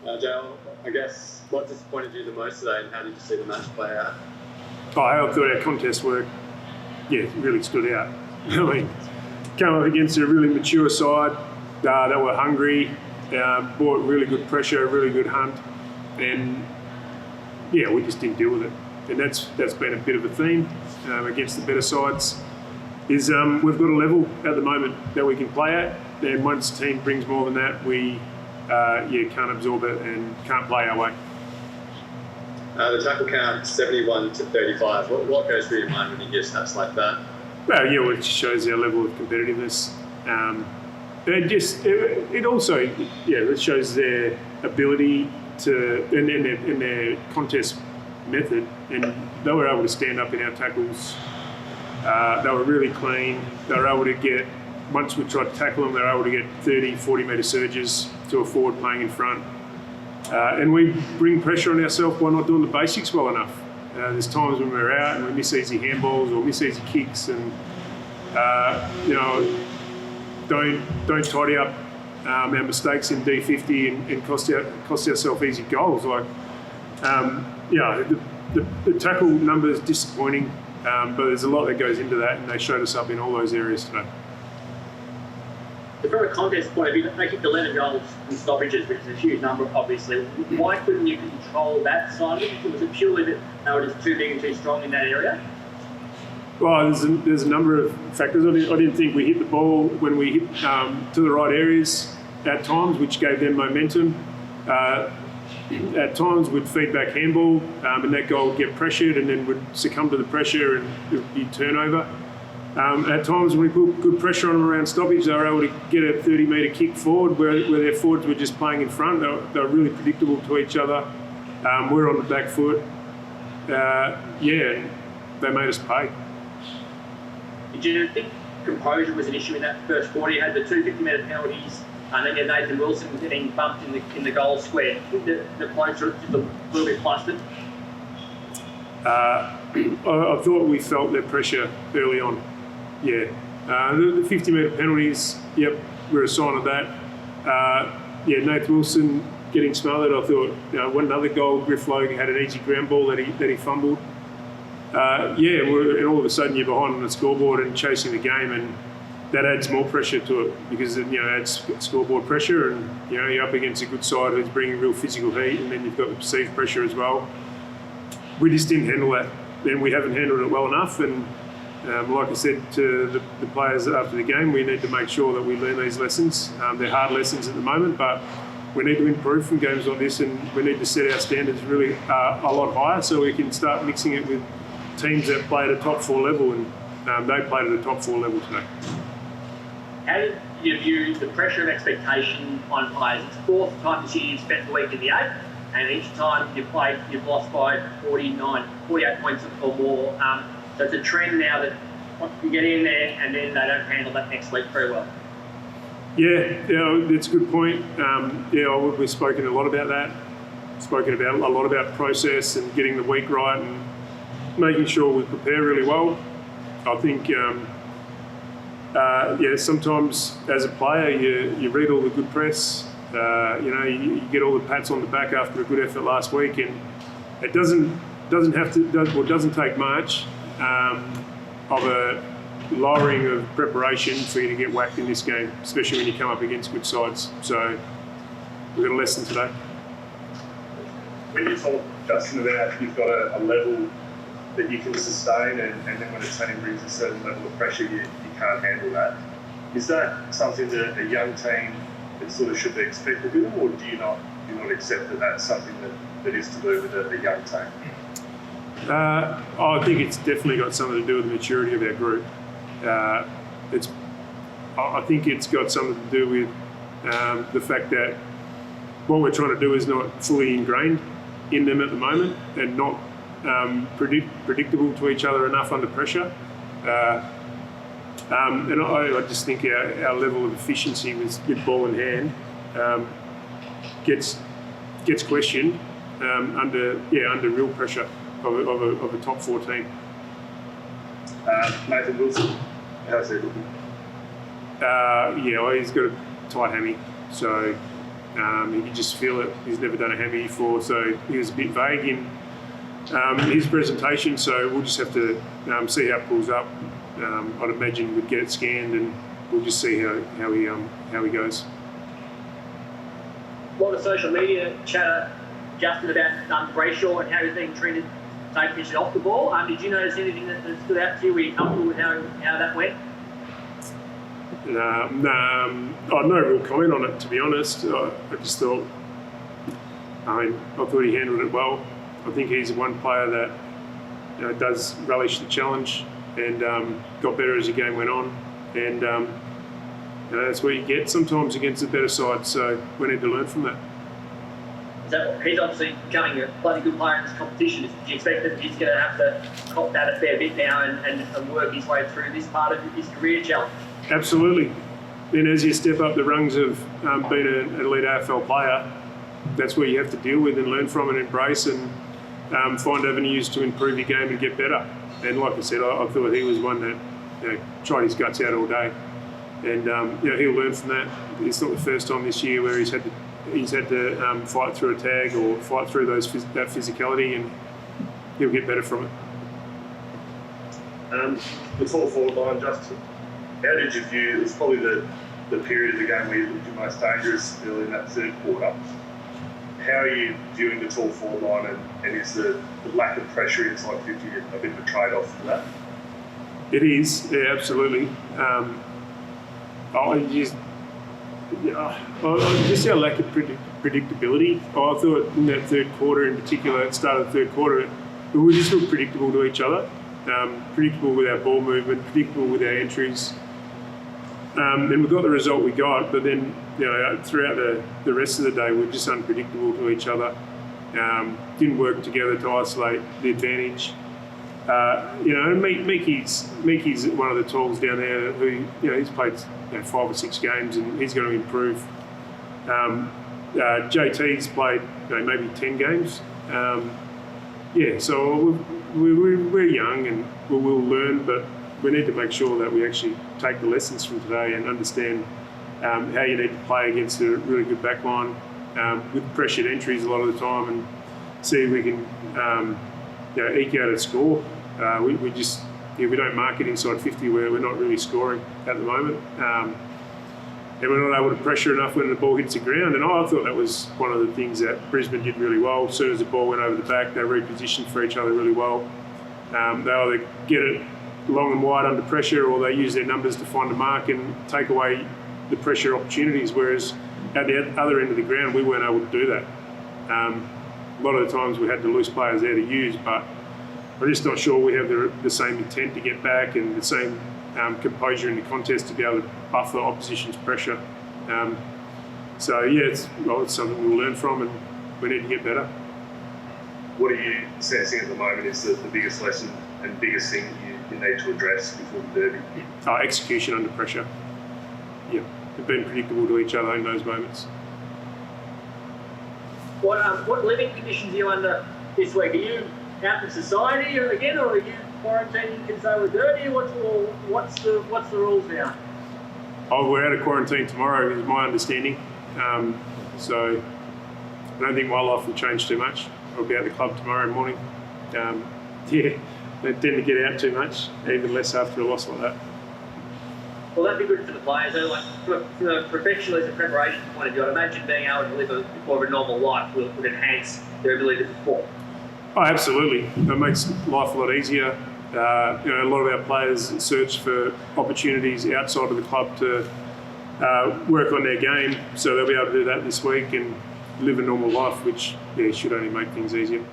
Dale, I guess what disappointed you the most today, and how did you see the match play out? I thought our contest work, really stood out. I mean, came up against a really mature side. They were hungry, brought really good pressure, really good hunt, and we just didn't deal with it. And that's been a bit of a theme against the better sides. Is we've got a level at the moment that we can play at, and once the team brings more than that, we can't absorb it and can't play our way. The tackle count 71 to 35. What goes through your mind when you hear stats like that? Well, it just shows our level of competitiveness. It also shows their ability to and their contest method, and they were able to stand up in our tackles. They were really clean. They were able to get, once we tried to tackle them, they were able to get 30, 40 metre surges to a forward playing in front. And we bring pressure on ourselves by not doing the basics well enough. There's times when we're out and we miss easy handballs or miss easy kicks, and don't tidy up our mistakes in D50 and cost ourselves easy goals. The tackle number is disappointing, but there's a lot that goes into that, and they showed us up in all those areas today. From a contest point of view, they kicked 11 goals in stoppages, which is a huge number, obviously. Why couldn't you control that side of it? Was it purely that they were just too big and too strong in that area? Well, there's a number of factors. I didn't think we hit the ball when we hit to the right areas at times, which gave them momentum. At times we'd feed back handball, and that goal would get pressured and then would succumb to the pressure and it would be turnover. At times when we put good pressure on them around stoppage, they were able to get a 30-metre kick forward where their forwards were just playing in front. They were really predictable to each other. We're on the back foot. And they made us pay. Did you think composure was an issue in that first quarter? You had the two 50-metre penalties, and then you had Nathan Wilson getting bumped in the goal square. The players were just a little bit flustered. I thought we felt their pressure early on. The 50-metre penalties, we're a sign of that. Nathan Wilson getting smothered. I thought, one another goal, Griff Logan had an easy ground ball that he fumbled. And all of a sudden you're behind on the scoreboard and chasing the game, and that adds more pressure to it because it adds scoreboard pressure, and you're up against a good side who's bringing real physical heat, and then you've got the perceived pressure as well. We just didn't handle that, and we haven't handled it well enough. And like I said to the players after the game, we need to make sure that we learn these lessons. They're hard lessons at the moment, but we need to improve from games like this, and we need to set our standards really a lot higher so we can start mixing it with teams that play at a top 4 level, and they played at a top 4 level today. How did you view the pressure and expectation on players? It's the fourth time this year you've spent the week in the 8th, and each time you've lost by 48 points or more. So it's a trend now that you get in there and then they don't handle that next week very well. That's a good point. We've spoken a lot about that. Spoken about a lot about process and getting the week right and making sure we prepare really well. I think, sometimes as a player you read all the good press. You get all the pats on the back after a good effort last week, and it doesn't take much of a lowering of preparation for you to get whacked in this game, especially when you come up against good sides. So we've got a lesson today. When you talk, Justin, about you've got a level that you can sustain, and then when a team brings a certain level of pressure, you can't handle that. Is that something that a young team that sort of should be expected of them, or do you not accept that that's something that is to do with a young team? I think it's definitely got something to do with the maturity of our group. I think it's got something to do with the fact that what we're trying to do is not fully ingrained in them at the moment, and not predictable to each other enough under pressure. And I just think our level of efficiency with ball in hand gets questioned under real pressure of a top 4 team. Nathan Wilson, how's he looking? He's got a tight hammy, so He could just feel it. He's never done a hammy before, so he was a bit vague in his presentation. So we'll just have to see how it pulls up. I'd imagine we'd get it scanned, and we'll just see how he goes. A lot of social media chatter, Justin, about Brayshaw and how he's being treated, take pitches off the ball. Did you notice anything that stood out to you? Were you comfortable with how that went? No real comment on it, to be honest. I just thought, I thought he handled it well. I think he's one player that does relish the challenge and got better as the game went on. And that's what you get sometimes against the better side. So we need to learn from that. He's obviously becoming a bloody good player in this competition. Do you expect that he's going to have to cop that a fair bit now and work his way through this part of his career challenge? Absolutely. And as you step up the rungs of being an elite AFL player, that's where you have to deal with and learn from and embrace and find avenues to improve your game and get better. And like I said, I thought he was one that tried his guts out all day. And he'll learn from that. It's not the first time this year where he's had to fight through a tag or fight through that physicality, and he'll get better from it. The tall forward line, Justin, how did you view, it was probably the period of the game where you looked your most dangerous early in that third quarter. How are you viewing the tall forward line, and is the lack of pressure inside 50 a bit of a trade-off for that? It is, yeah, absolutely. Just our lack of predictability. I thought in that third quarter in particular, at the start of the third quarter, we just looked predictable to each other, predictable with our ball movement, predictable with our entries. And we got the result we got, but then throughout the rest of the day, we're just unpredictable to each other. Didn't work together to isolate the advantage. And Mickey's one of the talls down there who, he's played 5 or 6 games and he's going to improve. JT's played maybe 10 games. So we're young and we'll learn, but we need to make sure that we actually take the lessons from today and understand how you need to play against a really good backline with pressured entries a lot of the time, and see if we can eke out a score. We don't mark it inside 50 where we're not really scoring at the moment. And we're not able to pressure enough when the ball hits the ground. And I thought that was one of the things that Brisbane did really well. As soon as the ball went over the back, they repositioned for each other really well. They either get it long and wide under pressure, or they use their numbers to find a mark and take away the pressure opportunities, whereas at the other end of the ground, we weren't able to do that. A lot of the times we had the loose players there to use, but I'm just not sure we have the same intent to get back and the same composure in the contest to be able to buffer opposition's pressure. It's something we'll learn from, and we need to get better. What are you sensing at the moment is the biggest lesson and biggest thing you need to address before the derby? Execution under pressure. Yeah, we've been predictable to each other in those moments. What living conditions are you under this week? Are you out in society again, or are you quarantining kids over dirty? What's the rules now? We're out of quarantine tomorrow, is my understanding. So I don't think my life will change too much. I'll be at the club tomorrow morning. They tend to get out too much, even less after a loss like that. Well, that'd be good for the players. From a professionalism preparation point of view, I'd imagine being able to live more of a normal life would enhance their ability to perform. Oh, absolutely. It makes life a lot easier. A lot of our players search for opportunities outside of the club to work on their game, so they'll be able to do that this week and live a normal life, which should only make things easier.